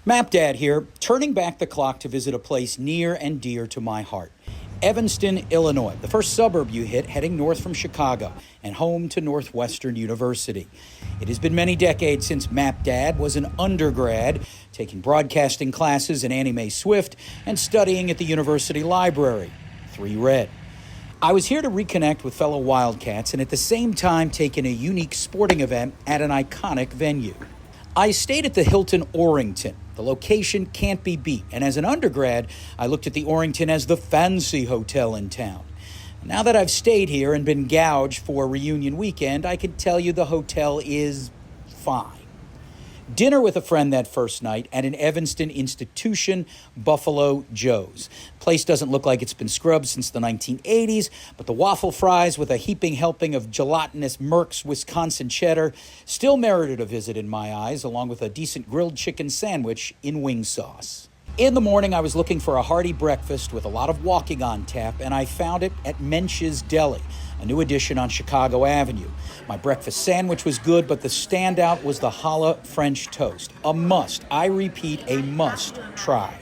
MapDad here, turning back the clock to visit a place near and dear to my heart. Evanston, Illinois, the first suburb you hit heading north from Chicago and home to Northwestern University. It has been many decades since MapDad was an undergrad, taking broadcasting classes in Annie Mae Swift and studying at the university library. 3 Red. I was here to reconnect with fellow Wildcats and at the same time take in a unique sporting event at an iconic venue. I stayed at the Hilton Orrington. The location can't be beat, and as an undergrad, I looked at the Orrington as the fancy hotel in town. Now that I've stayed here and been gouged for reunion weekend, I can tell you the hotel is fine. Dinner with a friend that first night at an Evanston institution, Buffalo Joe's. Place doesn't look like it's been scrubbed since the 1980s, but the waffle fries with a heaping helping of gelatinous Merck's Wisconsin cheddar still merited a visit in my eyes, along with a decent grilled chicken sandwich in wing sauce. In the morning, I was looking for a hearty breakfast with a lot of walking on tap, and I found it at Mensch's Deli, a new addition on Chicago Avenue. My breakfast sandwich was good, but the standout was the challah French toast. A must, I repeat, a must try.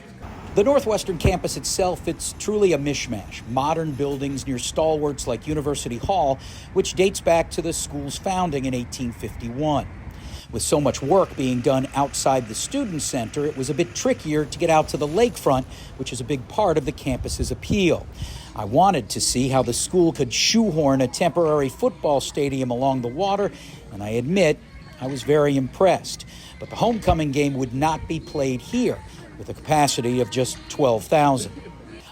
The Northwestern campus itself, it's truly a mishmash. Modern buildings near stalwarts like University Hall, which dates back to the school's founding in 1851. With so much work being done outside the student center, it was a bit trickier to get out to the lakefront, which is a big part of the campus's appeal. I wanted to see how the school could shoehorn a temporary football stadium along the water, and I admit I was very impressed. But the homecoming game would not be played here, with a capacity of just 12,000.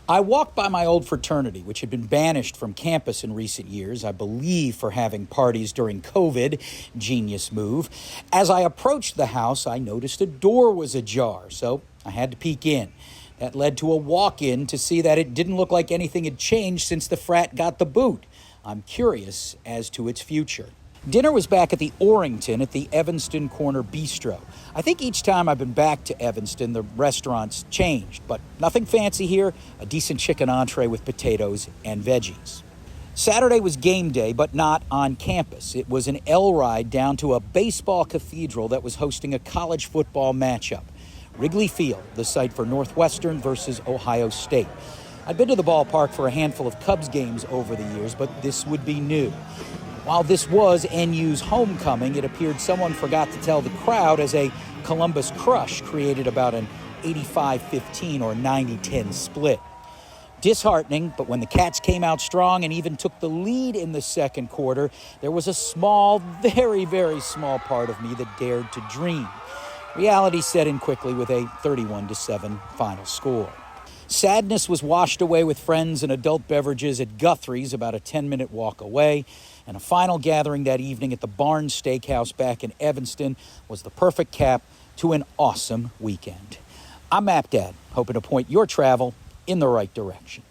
I walked by my old fraternity, which had been banished from campus in recent years, I believe for having parties during COVID. Genius move. As I approached the house, I noticed a door was ajar, so I had to peek in. That led to a walk-in to see that it didn't look like anything had changed since the frat got the boot. I'm curious as to its future. Dinner was back at the Orrington at the Evanston Corner Bistro. I think each time I've been back to Evanston, the restaurant's changed, but nothing fancy here, a decent chicken entree with potatoes and veggies. Saturday was game day, but not on campus. It was an L ride down to a baseball cathedral that was hosting a college football matchup. Wrigley Field, the site for Northwestern versus Ohio State. I'd been to the ballpark for a handful of Cubs games over the years, but this would be new. While this was NU's homecoming, it appeared someone forgot to tell the crowd as a Columbus crush created about an 85-15 or 90-10 split. Disheartening, but when the Cats came out strong and even took the lead in the second quarter, there was a small, very, very small part of me that dared to dream. Reality set in quickly with a 31-7 final score. Sadness was washed away with friends and adult beverages at Guthrie's about a 10-minute walk away, and a final gathering that evening at the Barnes Steakhouse back in Evanston was the perfect cap to an awesome weekend. I'm MapDad, hoping to point your travel in the right direction.